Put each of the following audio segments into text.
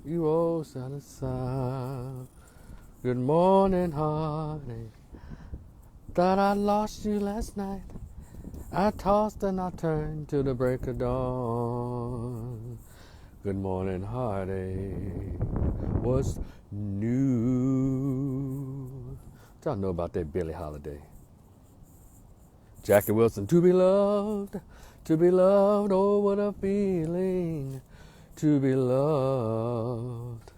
You old son sun. Good morning, heartache. Thought I lost you last night. I tossed and I turned to the break of dawn. Good morning, heartache. What's new? What y'all know about that Billie Holiday? Jackie Wilson, to be loved, oh what a feeling, to be loved.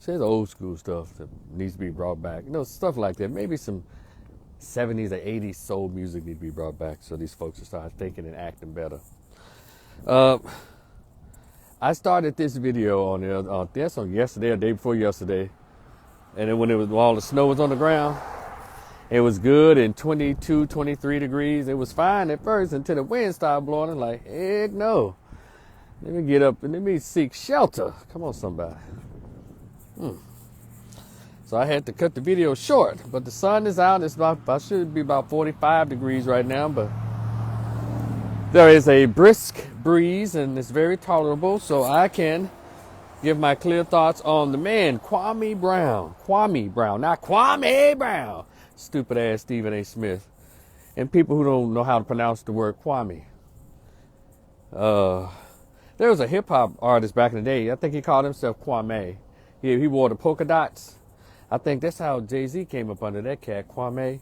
There's old school stuff that needs to be brought back. You know, stuff like that. Maybe some 70s or 80s soul music need to be brought back so these folks will start thinking and acting better. I started this video on yesterday or day before yesterday. And then when all the snow was on the ground, it was good in 22, 23 degrees. It was fine at first until the wind started blowing. I'm like, heck no. Let me get up and let me seek shelter. Come on, somebody. So I had to cut the video short, but the sun is out. Should be about 45 degrees right now, but there is a brisk breeze and it's very tolerable, so I can give my clear thoughts on the man, Kwame Brown. Kwame Brown, not Kwame Brown. Stupid ass Stephen A. Smith. And people who don't know how to pronounce the word Kwame. There was a hip hop artist back in the day. I think he called himself Kwame. He wore the polka dots. I think that's how Jay-Z came up under that cat, Kwame.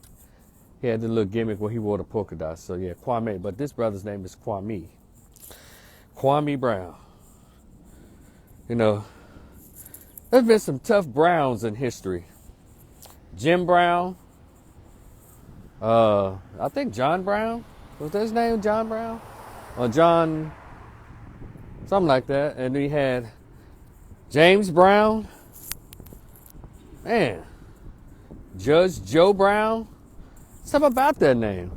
He had the little gimmick where he wore the polka dots. So yeah, Kwame. But this brother's name is Kwame. Kwame Brown. You know, there's been some tough Browns in history. Jim Brown. I think John Brown. Was that his name, John Brown? Or John, something like that. And we had James Brown. Man, Judge Joe Brown. Something about that name.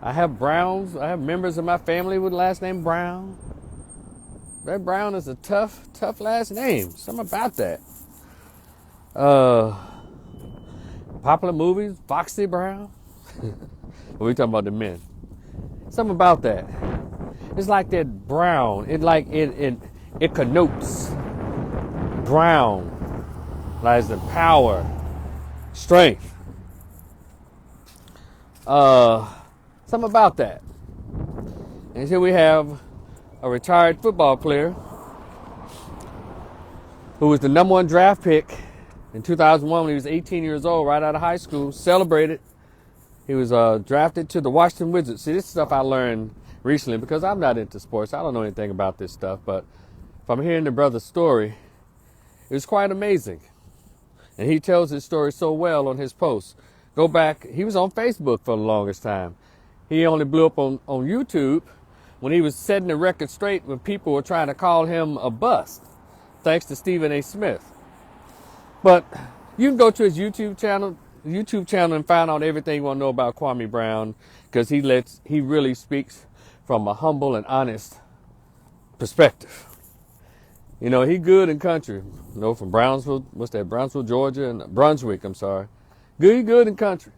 I have Browns. I have members of my family with the last name Brown. That Brown is a tough last name. Something about that. Popular movies, Foxy Brown. We talking about the men. Something about that. It's like that brown. It connotes brown. Lies in power, strength. Something about that. And here we have a retired football player who was the #1 draft pick in 2001 when he was 18 years old, right out of high school, celebrated. He was drafted to the Washington Wizards. See, this is stuff I learned recently because I'm not into sports. I don't know anything about this stuff, but if I'm hearing the brother's story, it was quite amazing. And he tells his story so well on his posts. Go back, he was on Facebook for the longest time. He only blew up on YouTube when he was setting the record straight when people were trying to call him a bust, thanks to Stephen A. Smith. But you can go to his YouTube channel and find out everything you want to know about Kwame Brown, because he really speaks from a humble and honest perspective. You know, he good in country. You know, from Brownsville, Brownsville, Georgia, and Brunswick, I'm sorry. He good in country.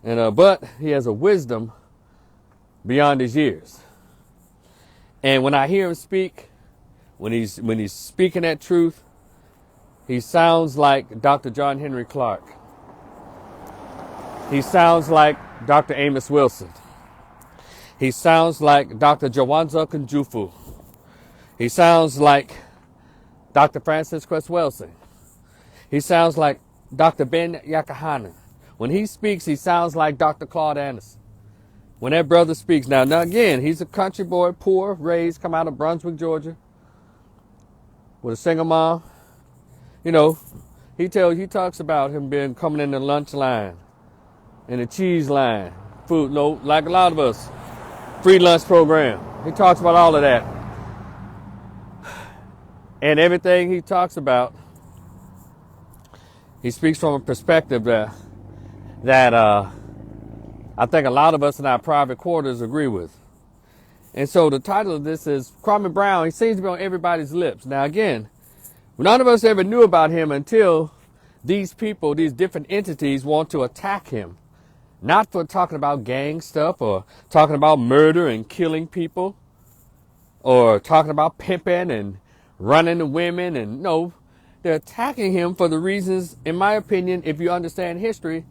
And but he has a wisdom beyond his years. And when I hear him speak, when he's speaking that truth, he sounds like Dr. John Henry Clark. He sounds like Dr. Amos Wilson. He sounds like Dr. Jawanza Kunjufu. He sounds like Dr. Francis Cress Welsing. He sounds like Dr. Ben Yakahanan. When he speaks, he sounds like Dr. Claude Anderson. When that brother speaks, now again, he's a country boy, poor, raised, come out of Brunswick, Georgia, with a single mom. You know, he talks about him coming in the lunch line, in the cheese line, food, like a lot of us, free lunch program. He talks about all of that. And everything he talks about, he speaks from a perspective that I think a lot of us in our private quarters agree with. And so the title of this is Kwame Brown. He seems to be on everybody's lips. Now again, none of us ever knew about him until these people, these different entities want to attack him. Not for talking about gang stuff or talking about murder and killing people or talking about pimping and running the women, and no, they're attacking him for the reasons, in my opinion, if you understand history,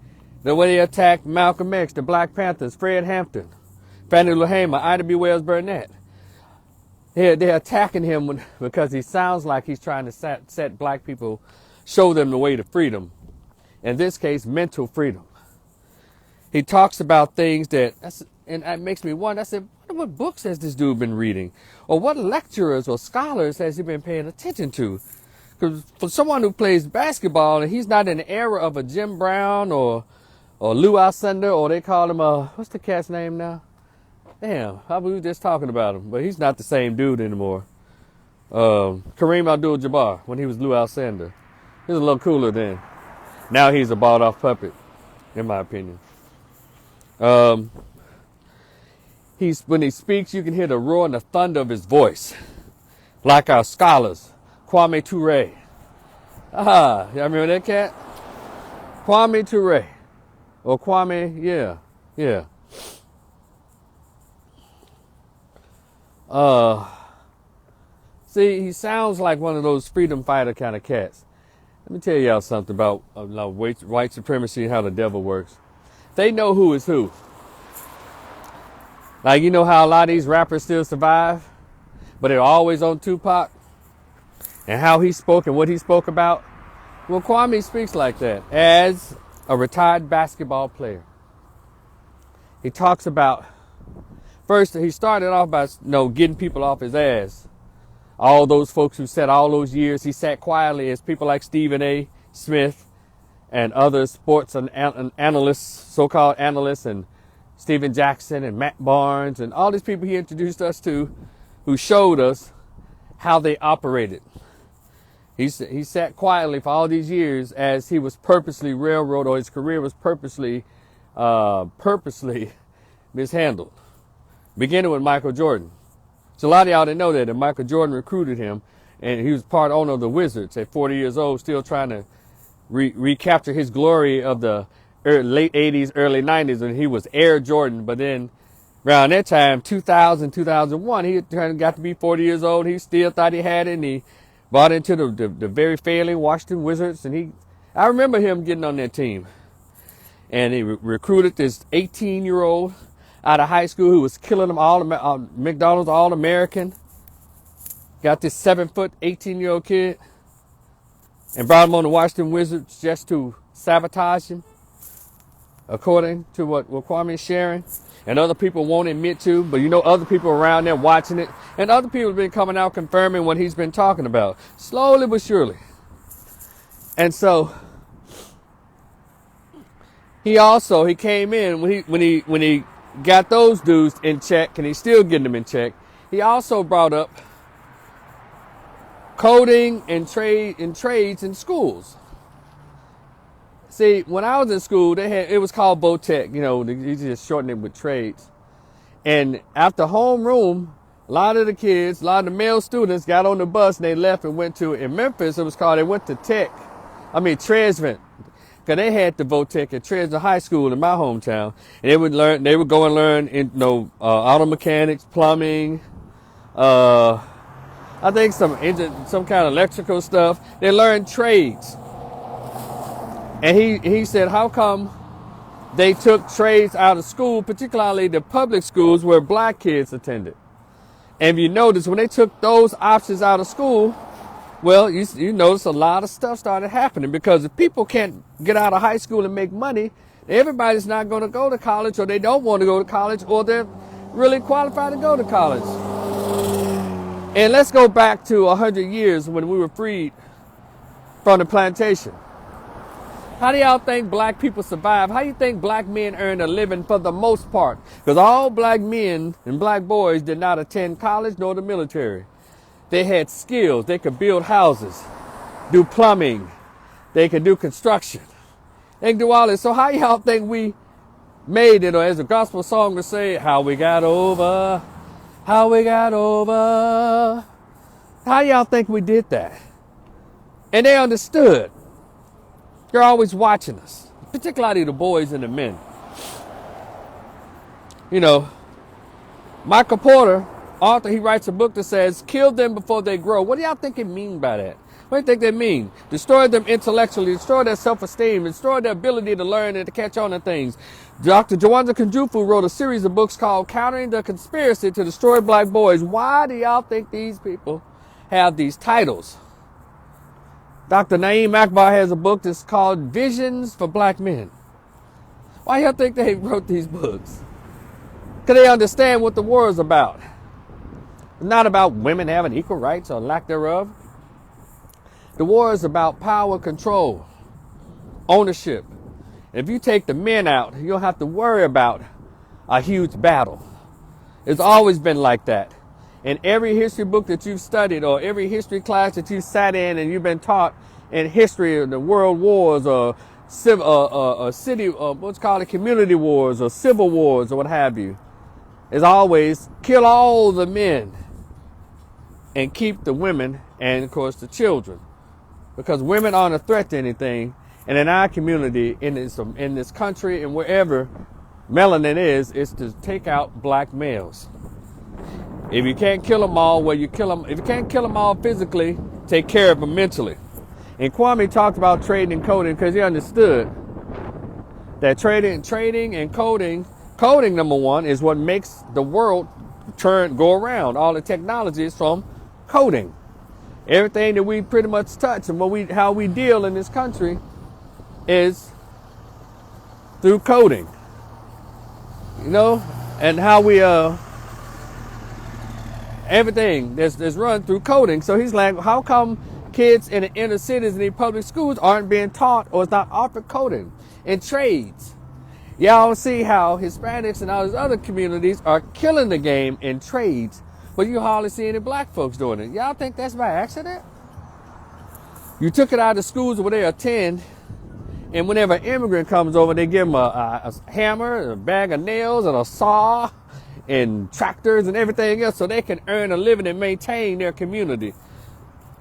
the way they attacked Malcolm X, the Black Panthers, Fred Hampton, Fannie Lou Hamer, Ida B. Wells Burnett. They're attacking him because he sounds like he's trying to set black people, show them the way to freedom. In this case, mental freedom. He talks about things and it makes me wonder. I said, what books has this dude been reading? Or what lecturers or scholars has he been paying attention to? Because for someone who plays basketball and he's not in the era of a Jim Brown or Lou Alcindor, or they call him, what's the cat's name now? Damn, we were just talking about him, but he's not the same dude anymore. Kareem Abdul-Jabbar, when he was Lou Alcindor. He was a little cooler then. Now he's a balled-off puppet, in my opinion. When he speaks, you can hear the roar and the thunder of his voice, like our scholars. Kwame Ture. Y'all remember that cat? Kwame Ture. Or Kwame, yeah. See, he sounds like one of those freedom fighter kind of cats. Let me tell y'all something about white supremacy and how the devil works. They know who is who. Like, you know how a lot of these rappers still survive, but they're always on Tupac and how he spoke and what he spoke about? Well, Kwame speaks like that as a retired basketball player. He talks about, first, he started off by getting people off his ass. All those folks who sat all those years, he sat quietly as people like Stephen A. Smith and other sports and analysts, so-called analysts, and Steven Jackson and Matt Barnes and all these people he introduced us to, who showed us how they operated. He sat quietly for all these years as he was purposely railroaded, or his career was purposely mishandled. Beginning with Michael Jordan. So a lot of y'all didn't know that Michael Jordan recruited him, and he was part owner of the Wizards at 40 years old, still trying to recapture his glory of the late 80s, early 90s when he was Air Jordan. But then around that time, 2000, 2001, he got to be 40 years old. He still thought he had it, and he bought into the very failing Washington Wizards. And I remember him getting on that team. And he recruited this 18-year-old out of high school who was killing them all, McDonald's All-American. Got this 7-foot, 18-year-old kid and brought him on the Washington Wizards just to sabotage him, according to what Kwame's sharing. And other people won't admit to, but other people around there watching it. And other people have been coming out confirming what he's been talking about, slowly but surely. And so he came in when he got those dudes in check, and he's still getting them in check. He also brought up coding and trades in schools. See, when I was in school, it was called Vo-Tech. They just shortened it with trades. And after homeroom, a lot of the male students got on the bus and they left and went in Memphis, they went to Tresvent. Because they had the Vo-Tech at Tresvent High School in my hometown. And they would go and learn auto mechanics, plumbing, I think some kind of electrical stuff. They learned trades. And he said, how come they took trades out of school, particularly the public schools where black kids attended? And if you notice, when they took those options out of school, well, you notice a lot of stuff started happening, because if people can't get out of high school and make money, everybody's not going to go to college, or they don't want to go to college, or they're really qualified to go to college. And let's go back to 100 years when we were freed from the plantation. How do y'all think black people survive? How do you think black men earn a living for the most part? Because all black men and black boys did not attend college nor the military. They had skills. They could build houses, do plumbing. They could do construction. They could do all this. So how y'all think we made it? Or as a gospel song would say, how we got over, how we got over. How y'all think we did that? And they understood. They're always watching us, particularly the boys and the men. Michael Porter author, he writes a book that says, kill them before they grow. What do y'all think it mean by that? What do you think they mean? Destroy them intellectually, destroy their self-esteem, destroy their ability to learn and to catch on to things. Dr. Jawanza Kunjufu wrote a series of books called Countering the Conspiracy to Destroy Black Boys. Why do y'all think these people have these titles? Dr. Naeem Akbar has a book that's called Visions for Black Men. Why y'all think they wrote these books? Because they understand what the war is about. It's not about women having equal rights or lack thereof. The war is about power, control, ownership. If you take the men out, you don't have to worry about a huge battle. It's always been like that. In every history book that you've studied or every history class that you've sat in and you've been taught in history of the world wars or what's called community wars or civil wars or what have you, is always kill all the men and keep the women and, of course, the children. Because women aren't a threat to anything. And in our community, in this country and wherever melanin is to take out black males. If you can't kill them all, well, you kill them. If you can't kill them all physically, take care of them mentally. And Kwame talked about trading and coding because he understood that trading and coding, number one, is what makes the world go around. All the technology is from coding. Everything that we pretty much touch and how we deal in this country is through coding. And how we everything that's run through coding. So he's like, how come kids in the inner cities and the public schools aren't being taught or is not offered coding and trades? Y'all see how Hispanics and all these other communities are killing the game in trades, but you hardly see any black folks doing it. Y'all think that's by accident? You took it out of the schools where they attend, and whenever an immigrant comes over, they give them a hammer, a bag of nails, and a saw, and tractors and everything else so they can earn a living and maintain their community.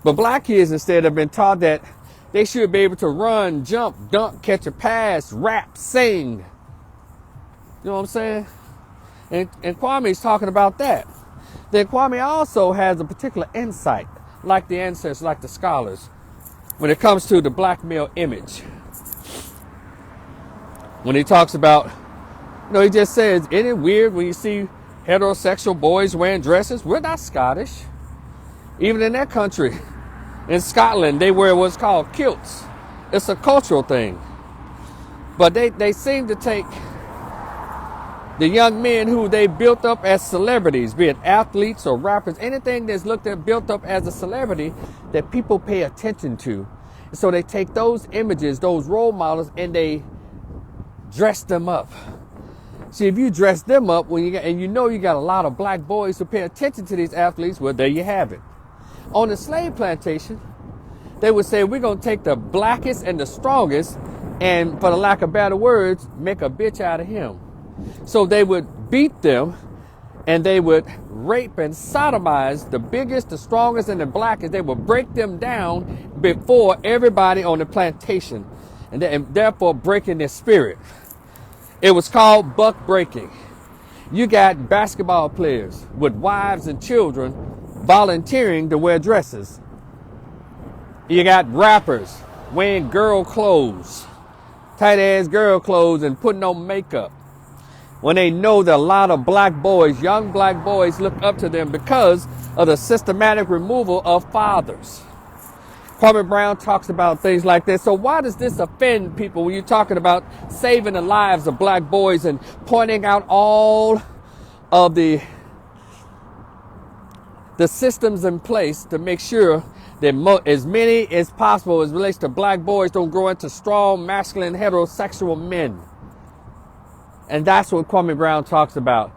But black kids instead have been taught that they should be able to run, jump, dunk, catch a pass, rap, sing. You know what I'm saying? And Kwame's talking about that. Then Kwame also has a particular insight, like the ancestors, like the scholars, when it comes to the black male image. When he talks about, he just says, isn't it weird when you see heterosexual boys wearing dresses? We're not Scottish. Even in that country, in Scotland, they wear what's called kilts. It's a cultural thing. But they seem to take the young men who they built up as celebrities, be it athletes or rappers, anything that's built up as a celebrity that people pay attention to. So they take those images, those role models, and they dress them up. See, if you dress them up you got a lot of black boys who pay attention to these athletes, well, there you have it. On the slave plantation, they would say, we're going to take the blackest and the strongest and, for the lack of better words, make a bitch out of him. So they would beat them and they would rape and sodomize the biggest, the strongest, and the blackest. They would break them down before everybody on the plantation and therefore breaking their spirit. It was called buck breaking. You got basketball players with wives and children volunteering to wear dresses. You got rappers wearing girl clothes, tight ass girl clothes, and putting on makeup, when they know that a lot of black boys, young black boys, look up to them because of the systematic removal of fathers. Kwame Brown talks about things like this. So why does this offend people when you're talking about saving the lives of black boys and pointing out all of the systems in place to make sure that as many as possible as relates to black boys don't grow into strong, masculine, heterosexual men? And that's what Kwame Brown talks about.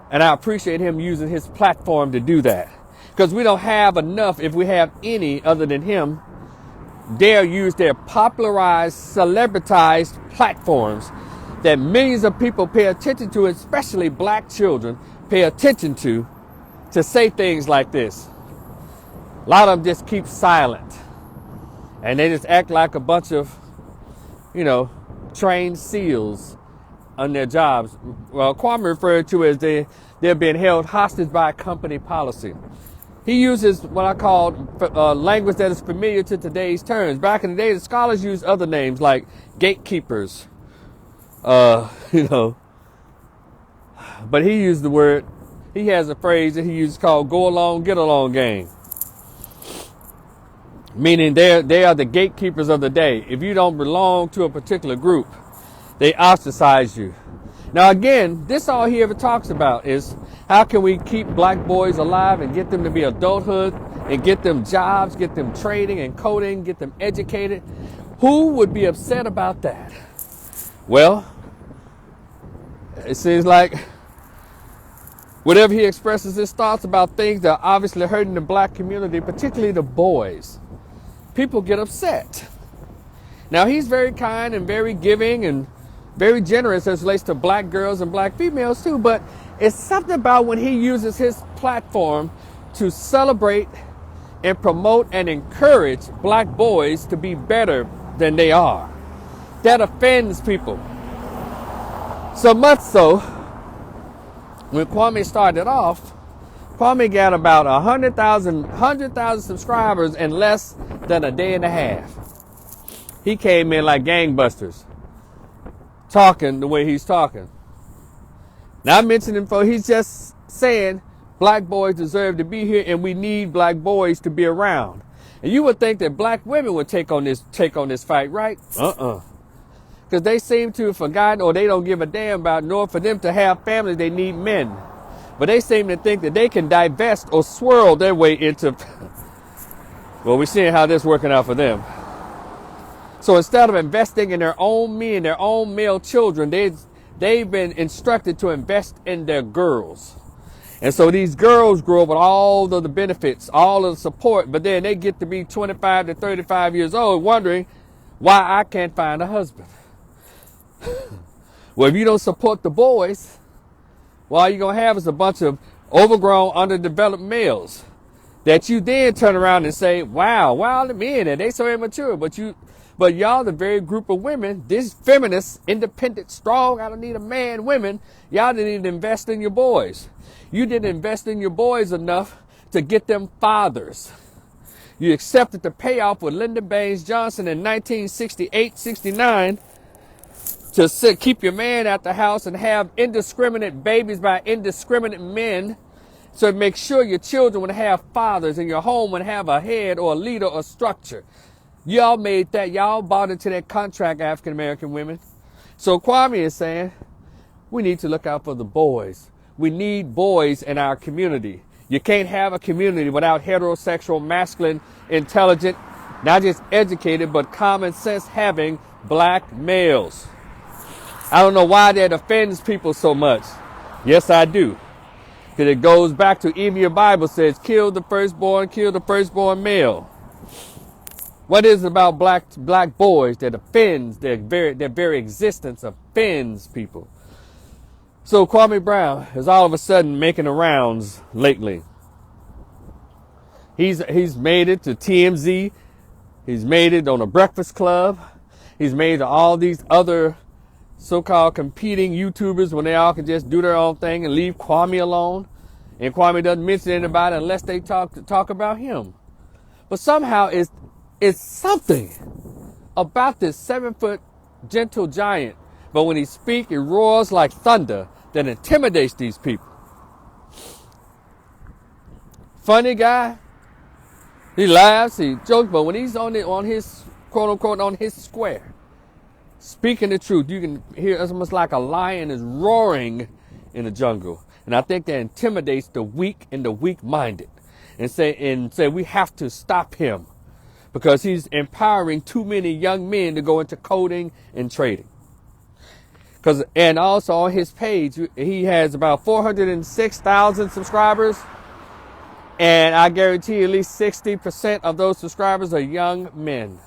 And I appreciate him using his platform to do that. Because we don't have enough, if we have any other than him, dare use their popularized, celebritized platforms that millions of people pay attention to, especially black children pay attention to say things like this. A lot of them just keep silent. And they just act like a bunch of, trained SEALs on their jobs. Well, Kwame referred to as the they're being held hostage by a company policy. He uses what I call language that is familiar to today's terms. Back in the day, the scholars used other names like gatekeepers, you know. But he used the word, he has a phrase that he uses called go along, get along game. Meaning they are the gatekeepers of the day. If you don't belong to a particular group, they ostracize you. Now again, this all he ever talks about is how can we keep black boys alive and get them to be adulthood and get them jobs, get them trading and coding, get them educated. Who would be upset about that? Well, it seems like whenever he expresses his thoughts about things that are obviously hurting the black community, particularly the boys, people get upset. Now he's very kind and very giving and very generous as it relates to black girls and black females too, but it's something about when he uses his platform to celebrate and promote and encourage black boys to be better than they are. That offends people. So much so, when Kwame started off, Kwame got about 100,000 subscribers in less than a day and a half. He came in like gangbusters, talking the way he's talking. Now I mentioned him for he's just saying black boys deserve to be here and we need black boys to be around. And you would think that black women would take on this fight, right? Because they seem to have forgotten or they don't give a damn about, nor for them to have families, they need men. But they seem to think that they can divest or swirl their way into, well, we're seeing how this is working out for them. So instead of investing in their own men, their own male children, they've been instructed to invest in their girls. And so these girls grow up with all of the benefits, all of the support, but then they get to be 25 to 35 years old wondering why I can't find a husband. Well, if you don't support the boys, well, all you're going to have is a bunch of overgrown, underdeveloped males that you then turn around and say, wow, the men, and they so immature. But y'all, the very group of women, this feminist, independent, strong, I don't need a man, women, y'all didn't even invest in your boys. You didn't invest in your boys enough to get them fathers. You accepted the payoff with Lyndon Baines Johnson in 1968-69 to keep your man at the house and have indiscriminate babies by indiscriminate men. So make sure your children would have fathers and your home would have a head or a leader or structure. Y'all made that. Y'all bought into that contract, African-American women. So Kwame is saying, we need to look out for the boys. We need boys in our community. You can't have a community without heterosexual, masculine, intelligent, not just educated, but common sense having black males. I don't know why that offends people so much. Yes, I do. Because it goes back to even your Bible says, kill the firstborn male. What is it about black boys that offends, their very existence offends people? So Kwame Brown is all of a sudden making the rounds lately. He's made it to TMZ. He's made it on the Breakfast Club. He's made it to all these other so-called competing YouTubers when they all can just do their own thing and leave Kwame alone. And Kwame doesn't mention anybody unless they talk about him. But somehow it's something about this 7-foot gentle giant. But when he speaks, it roars like thunder that intimidates these people. Funny guy. He laughs, he jokes, but when he's on his quote unquote on his square, speaking the truth, you can hear it's almost like a lion is roaring in the jungle. And I think that intimidates the weak and the weak-minded. And say we have to stop him because he's empowering too many young men to go into coding and trading. And also on his page, he has about 406,000 subscribers. And I guarantee at least 60% of those subscribers are young men.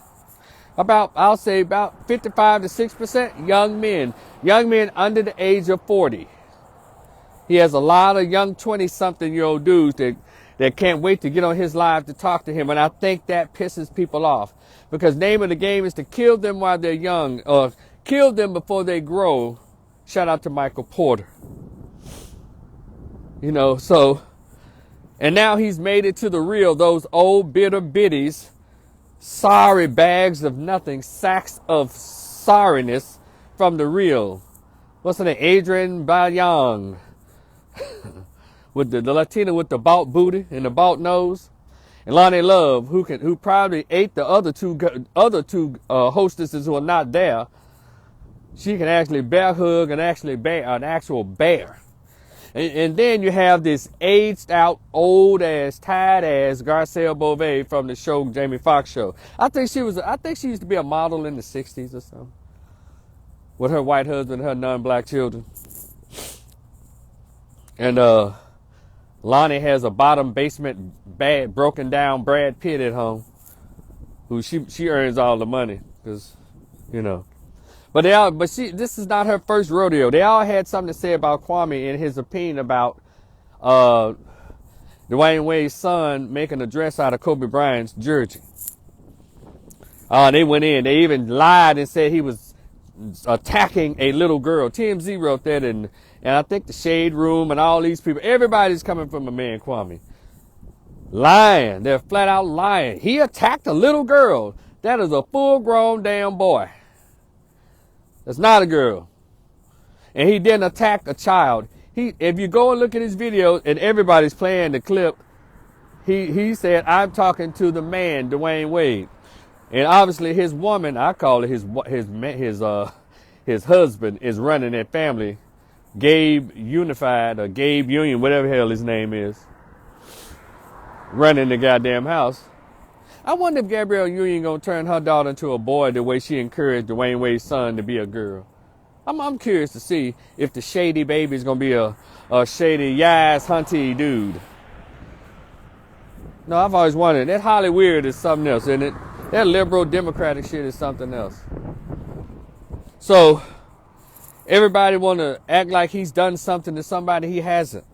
I'll say about 55 to 6% young men under the age of 40. He has a lot of young 20-something-year-old dudes that can't wait to get on his live to talk to him. And I think that pisses people off because name of the game is to kill them while they're young or kill them before they grow. Shout out to Michael Porter. So, and now he's made it to the real, those old bitter biddies, sorry bags of nothing, sacks of sorriness from the real. What's her name? Adrian Bayong, with the Latina with the bald booty and the bald nose. And Lonnie Love, who probably ate the other two hostesses who are not there. She can actually bear hug and actually bear an actual bear. And then you have this aged out, old ass, tired ass Garcelle Beauvais from the show Jamie Foxx show. I think she used to be a model in the 60s or something. With her white husband and her non-black children. And Lonnie has a bottom basement, bad, broken down Brad Pitt at home, who she earns all the money, because, But this is not her first rodeo. They all had something to say about Kwame and his opinion about Dwayne Wade's son making a dress out of Kobe Bryant's jersey. They went in. They even lied and said he was attacking a little girl. TMZ wrote that, and I think the Shade Room and all these people, everybody's coming from a man, Kwame. Lying. They're flat out lying. He attacked a little girl. That is a full-grown damn boy. That's not a girl. And he didn't attack a child. If you go and look at his video, and everybody's playing the clip, he said, I'm talking to the man, Dwayne Wade. And obviously his woman, I call it his husband, is running that family. Gabe Unified, or Gabe Union, whatever the hell his name is. Running the goddamn house. I wonder if Gabrielle Union gonna turn her daughter into a boy the way she encouraged Dwayne Wade's son to be a girl. I'm curious to see if the shady baby is gonna be a shady yes hunty dude. No, I've always wondered. That Hollywood is something else, isn't it? That liberal democratic shit is something else. So everybody want to act like he's done something to somebody he hasn't.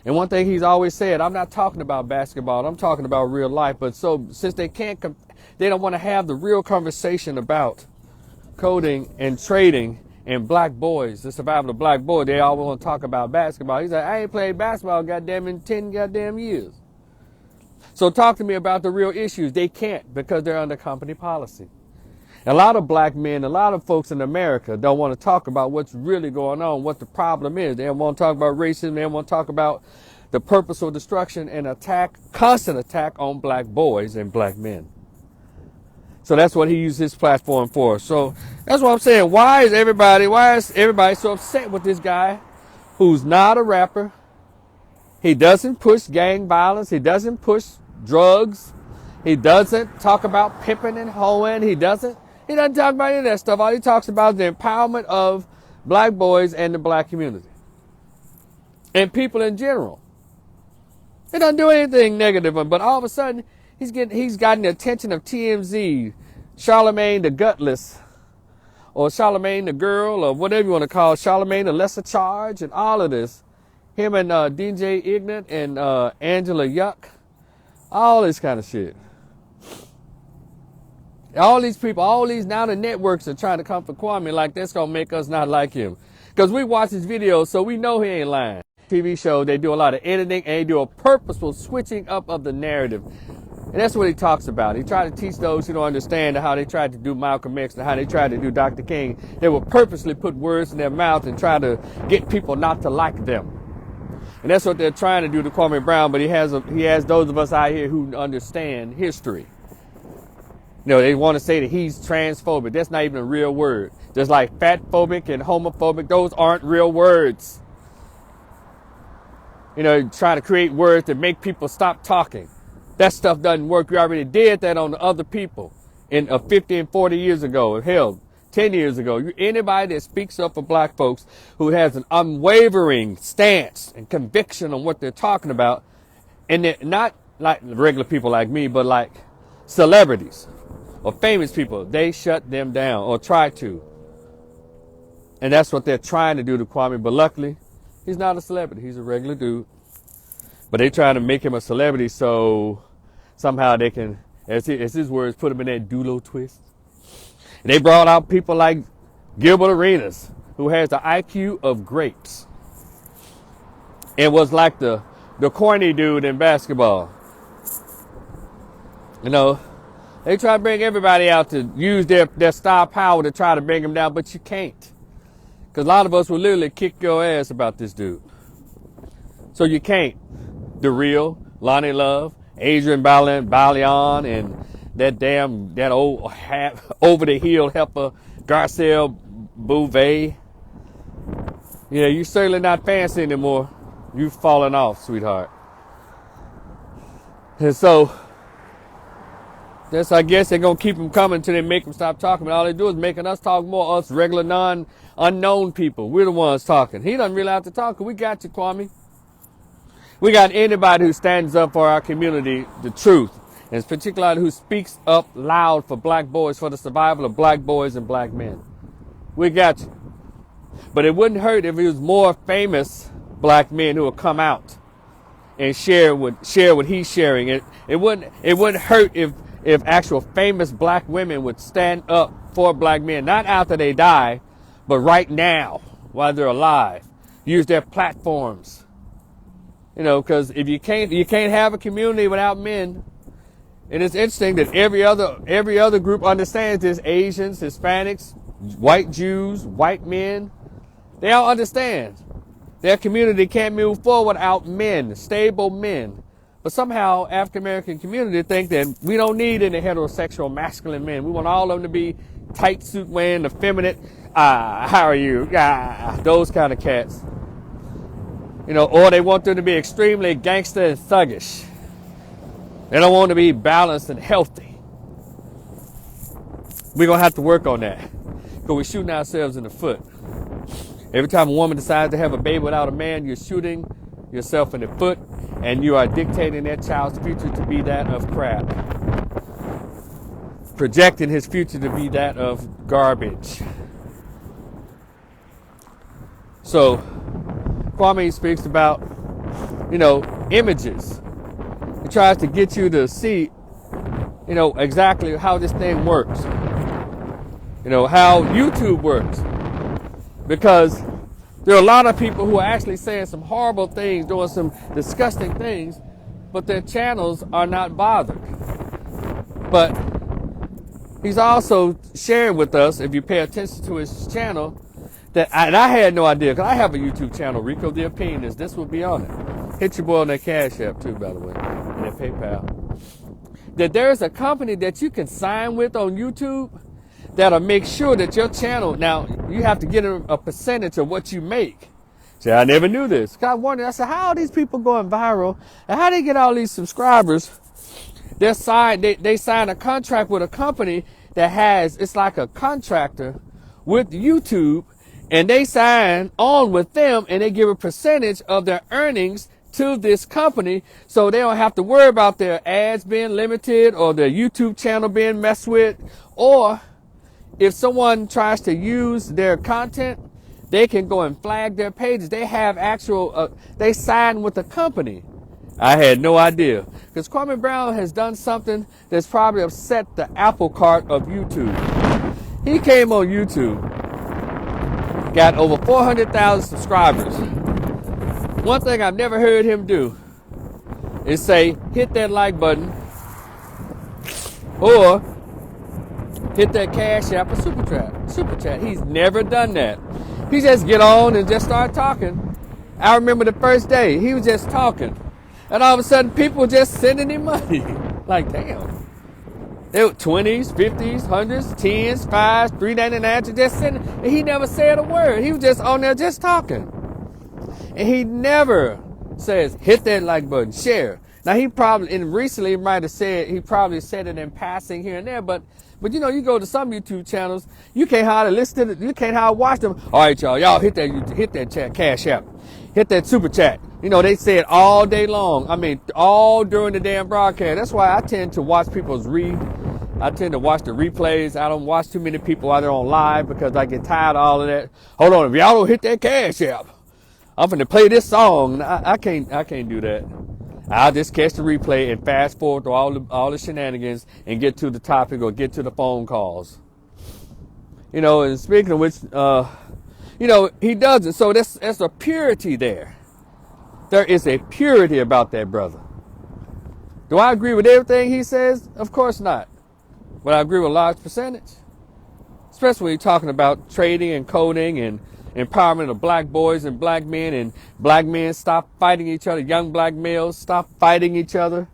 And one thing he's always said, I'm not talking about basketball, I'm talking about real life. But so since they don't want to have the real conversation about coding and trading and black boys, the survival of black boys, they all want to talk about basketball. He's like, I ain't played basketball goddamn in 10 goddamn years. So talk to me about the real issues. They can't, because they're under company policy. A lot of black men, a lot of folks in America don't want to talk about what's really going on, what the problem is. They don't want to talk about racism. They don't want to talk about the purposeful destruction and constant attack on black boys and black men. So that's what he used his platform for. So that's what I'm saying. Why is everybody so upset with this guy who's not a rapper? He doesn't push gang violence. He doesn't push drugs. He doesn't talk about pimping and hoeing. He doesn't talk about any of that stuff. All he talks about is the empowerment of black boys and the black community. And people in general. He doesn't do anything negative, but all of a sudden, he's gotten the attention of TMZ, Charlemagne the Gutless, or Charlemagne the Girl, or whatever you want to call it, Charlemagne the Lesser Charge, and all of this. Him and DJ Ignat and Angela Yuck, all this kind of shit. All these people, now the networks are trying to come for Kwame like that's going to make us not like him. Because we watch his videos, so we know he ain't lying. TV show, they do a lot of editing, and they do a purposeful switching up of the narrative. And that's what he talks about. He tried to teach those who don't understand how they tried to do Malcolm X and how they tried to do Dr. King. They will purposely put words in their mouth and try to get people not to like them. And that's what they're trying to do to Kwame Brown, but he has those of us out here who understand history. They want to say that he's transphobic. That's not even a real word. Just like fatphobic and homophobic, those aren't real words. Trying to create words that make people stop talking. That stuff doesn't work. We already did that on the other people 50 and 40 years ago. Hell, 10 years ago. Anybody that speaks up for black folks who has an unwavering stance and conviction on what they're talking about, and they're not like regular people like me, but like celebrities or famous people, they shut them down or try to. And that's what they're trying to do to Kwame. But luckily, he's not a celebrity. He's a regular dude. But they're trying to make him a celebrity so somehow they can, as his words, put him in that Dulo twist. And they brought out people like Gilbert Arenas, who has the IQ of grapes. and was like the corny dude in basketball. You know, they try to bring everybody out to use their star power to try to bring him down, but you can't. Because a lot of us will literally kick your ass about this dude. So you can't. The Real, Lonnie Love, Adrian Balion, and that old over the hill helper, Garcelle Bouvet. Yeah, you certainly not fancy anymore. You've fallen off, sweetheart. And so, I guess they're going to keep them coming until they make them stop talking. But all they do is making us talk more, us regular unknown people. We're the ones talking. He doesn't really have to talk. We got you, Kwame. We got anybody who stands up for our community, the truth. And particularly who speaks up loud for black boys, for the survival of black boys and black men. We got you. But it wouldn't hurt if it was more famous black men who would come out and share what he's sharing. It wouldn't hurt if actual famous black women would stand up for black men, not after they die, but right now while they're alive. Use their platforms. You know, because if you can't have a community without men. And it's interesting that every other group understands this. Asians, Hispanics, white Jews, white men, they all understand. Their community can't move forward without men, stable men. But somehow African American community think that we don't need any heterosexual masculine men. We want all of them to be tight suit wearing, effeminate, how are you? Those kind of cats. You know, or they want them to be extremely gangster and thuggish. They don't want to be balanced and healthy. We're going to have to work on that. Because we're shooting ourselves in the foot. Every time a woman decides to have a baby without a man, you're shooting yourself in the foot. And you are dictating that child's future to be that of crap. Projecting his future to be that of garbage. So, Kwame speaks about, you know, images. He tries to get you to see, you know, exactly how this thing works. You know, how YouTube works. Because there are a lot of people who are actually saying some horrible things, doing some disgusting things, but their channels are not bothered. But he's also sharing with us, if you pay attention to his channel, and I had no idea, because I have a YouTube channel, Rico the Opinionist. This will be on it. Hit your boy on that Cash App too, by the way, and that PayPal. That there's a company that you can sign with on YouTube that'll make sure that your channel, now you have to get a percentage of what you make. See, I never knew this. I wondered, I said, how are these people going viral? And how do they get all these subscribers? They sign a contract with a company that has, it's like a contractor with YouTube, and they sign on with them and they give a percentage of their earnings to this company, so they don't have to worry about their ads being limited or their YouTube channel being messed with, or if someone tries to use their content, they can go and flag their pages. They have they sign with the company. I had no idea. Because Kwame Brown has done something that's probably upset the apple cart of YouTube. He came on YouTube, got over 400,000 subscribers. One thing I've never heard him do is say, hit that like button, or hit that Cash App or Super Chat. He's never done that. He just get on and just start talking. I remember the first day, he was just talking. And all of a sudden, people were just sending him money. Like, damn. They were 20s, 50s, 100s, 10s, 5s, $3.99, just sending. And he never said a word. He was just on there just talking. And he never says, hit that like button, share. Now, he probably, and recently he might have said, he probably said it in passing here and there, but you know, you go to some YouTube channels, you can't hardly listen to it, you can't hardly watch them. All right, y'all hit that chat, Cash App, hit that Super Chat. You know, they say it all day long. I mean, all during the damn broadcast. That's why I tend to watch I tend to watch the replays. I don't watch too many people while they're on live because I get tired of all of that. Hold on, if y'all don't hit that Cash App, I'm finna play this song. I can't do that. I'll just catch the replay and fast forward through all the shenanigans and get to the topic or get to the phone calls. You know, and speaking of which, you know, he doesn't. So there's a purity there. There is a purity about that brother. Do I agree with everything he says? Of course not. But I agree with a large percentage. Especially when you're talking about trading and coding and empowerment of black boys and black men stop fighting each other. Young black males stop fighting each other.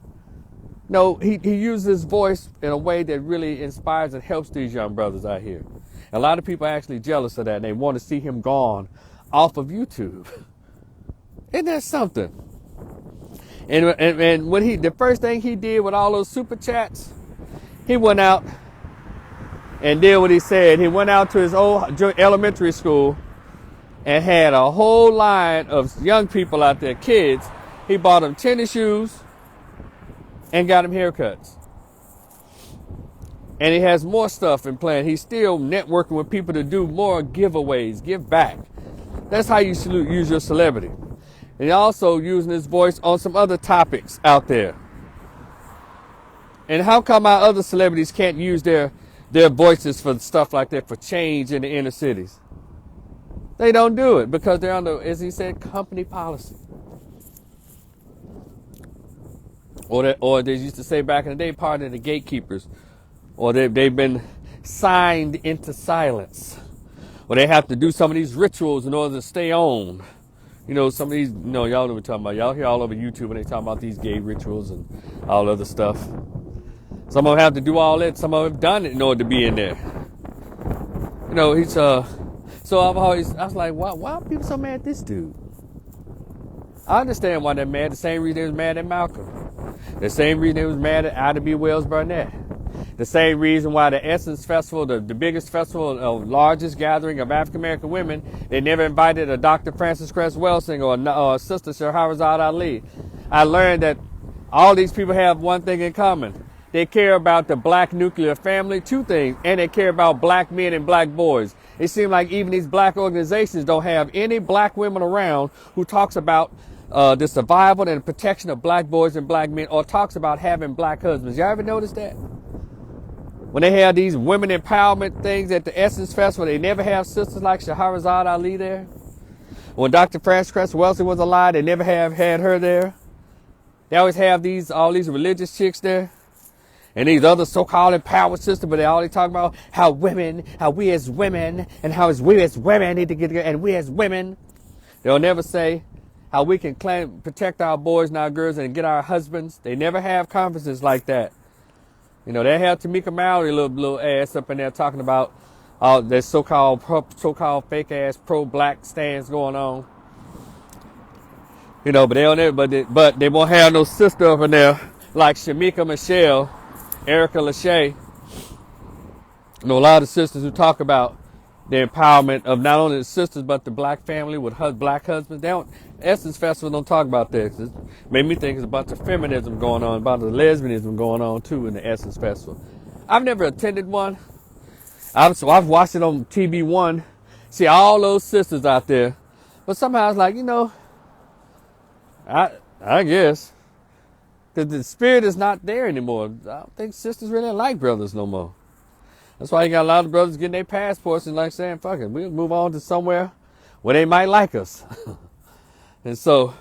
No, he uses his voice in a way that really inspires and helps these young brothers out here. A lot of people are actually jealous of that, and they want to see him gone off of YouTube. Isn't that something? And when the first thing he did with all those super chats, he went out and did what he said. He went out to his old elementary school and had a whole line of young people out there, kids. He bought them tennis shoes and got them haircuts. And he has more stuff in plan. He's still networking with people to do more giveaways, give back. That's how you use your celebrity. And he's also using his voice on some other topics out there. And how come our other celebrities can't use their voices for stuff like that, for change in the inner cities? They don't do it because they're under, as he said, company policy. Or they used to say back in the day, part of the gatekeepers. Or they've been signed into silence. Or they have to do some of these rituals in order to stay on. You know, some of these, y'all know what we're talking about. Y'all hear all over YouTube when they talk about these gay rituals and all other stuff. Some of them have to do all that. Some of them have done it in order to be in there. You know, he's, so I was like, why are people so mad at this dude? I understand why they're mad. The same reason they was mad at Malcolm. The same reason they was mad at Ida B. Wells Barnett. The same reason why the Essence Festival, the biggest festival, largest gathering of African American women, they never invited a Dr. Frances Cress Welsing or a Sister Shahrazad Ali. I learned that all these people have one thing in common. They care about the black nuclear family, two things, and they care about black men and black boys. It seems like even these black organizations don't have any black women around who talks about the survival and protection of black boys and black men, or talks about having black husbands. Y'all ever notice that? When they have these women empowerment things at the Essence Festival, they never have sisters like Shahrazad Ali there. When Dr. Frances Cress Welsing was alive, they never have had her there. They always have all these religious chicks there. And these other so-called empowered sisters, but they always talk about how we as women, and how we as women need to get together, and we as women. They'll never say how we can protect our boys and our girls and get our husbands. They never have conferences like that. You know, they have Tamika Mallory little ass up in there talking about all this so-called fake ass pro-black stands going on. You know, but they won't have no sister up in there like Shamika Michelle, Erica Lachey. You know, a lot of sisters who talk about the empowerment of not only the sisters but the black family with black husbands. Essence Festival don't talk about this. It made me think it's about the feminism going on, about the lesbianism going on too in the Essence Festival. I've never attended one. I've watched it on TV One, see all those sisters out there, but somehow it's like, I guess, because the spirit is not there anymore. I don't think sisters really like brothers no more. That's why you got a lot of brothers getting their passports and like saying, fuck it, we'll move on to somewhere where they might like us. And so,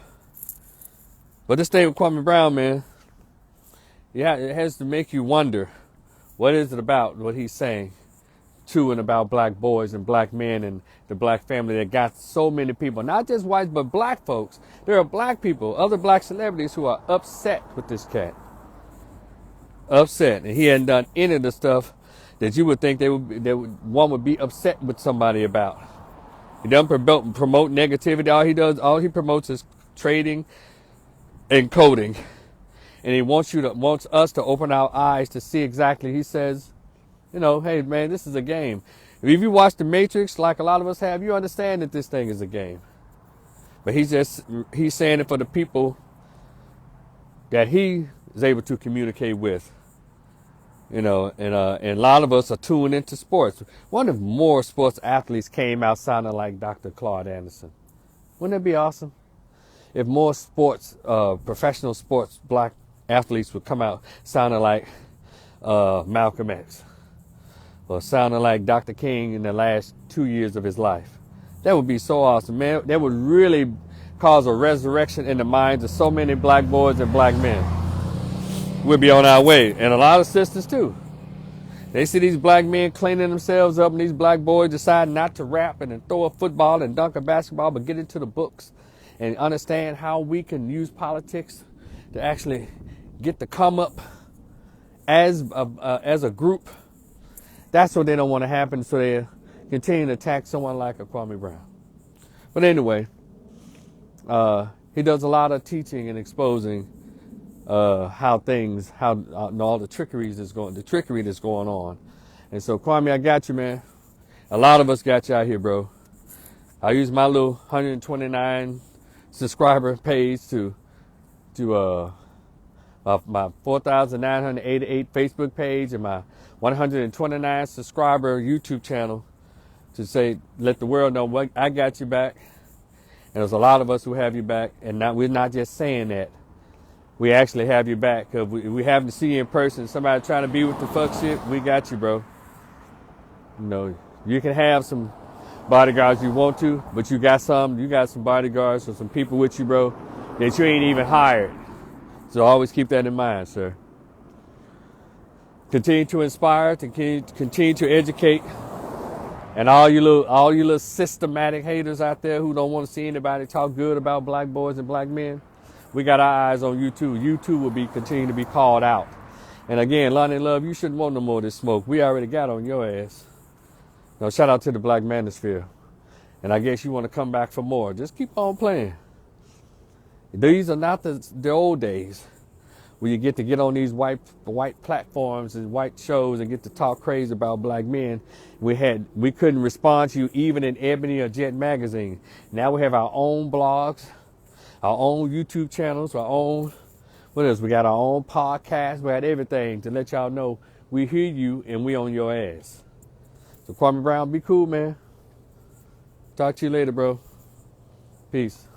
but this thing with Kwame Brown, man, yeah, it has to make you wonder, what is it about what he's saying to and about black boys and black men and the black family that got so many people, not just whites, but black folks. There are black people, other black celebrities who are upset with this cat. Upset. And he hadn't done any of the stuff that you would think one would be upset with somebody about. He doesn't promote negativity. All he promotes is trading and coding. And he wants us to open our eyes to see exactly. He says, hey man, this is a game. If you watch The Matrix, like a lot of us have, you understand that this thing is a game. But he's saying it for the people that he is able to communicate with. And a lot of us are tuned into sports. What if more sports athletes came out sounding like Dr. Claude Anderson? Wouldn't it be awesome? If more professional sports black athletes would come out sounding like Malcolm X, or sounding like Dr. King in the last 2 years of his life. That would be so awesome, man. That would really cause a resurrection in the minds of so many black boys and black men. We'll be on our way. And a lot of sisters too. They see these black men cleaning themselves up and these black boys decide not to rap and then throw a football and dunk a basketball, but get into the books and understand how we can use politics to actually get to come up as a group. That's what they don't want to happen, so they continue to attack someone like a Kwame Brown. But anyway, he does a lot of teaching and exposing how all the trickery that's going on. And so, Kwame, I got you, man. A lot of us got you out here, bro. I use my little 129 subscriber page to my 4,988 Facebook page and my 129 subscriber YouTube channel to say, let the world know what I got you back. And there's a lot of us who have you back, and we're not just saying that. We actually have you back, because we happen to see you in person. Somebody trying to be with the fuck shit, we got you, bro. You know, you can have some bodyguards you want to, but you got some bodyguards or some people with you, bro, that you ain't even hired. So always keep that in mind, sir. Continue to inspire, continue to educate. And all you little systematic haters out there who don't want to see anybody talk good about black boys and black men, we got our eyes on you too. You too will be continue to be called out. And again, Lonnie Love, you shouldn't want no more of this smoke. We already got on your ass. Now, shout out to the Black Manosphere. And I guess you want to come back for more. Just keep on playing. These are not the old days where you get on these white platforms and white shows and get to talk crazy about black men. We couldn't respond to you even in Ebony or Jet magazine. Now we have our own blogs, our own YouTube channels, our own, what else? We got our own podcast. We got everything to let y'all know we hear you and we on your ass. So Kwame Brown, be cool, man. Talk to you later, bro. Peace.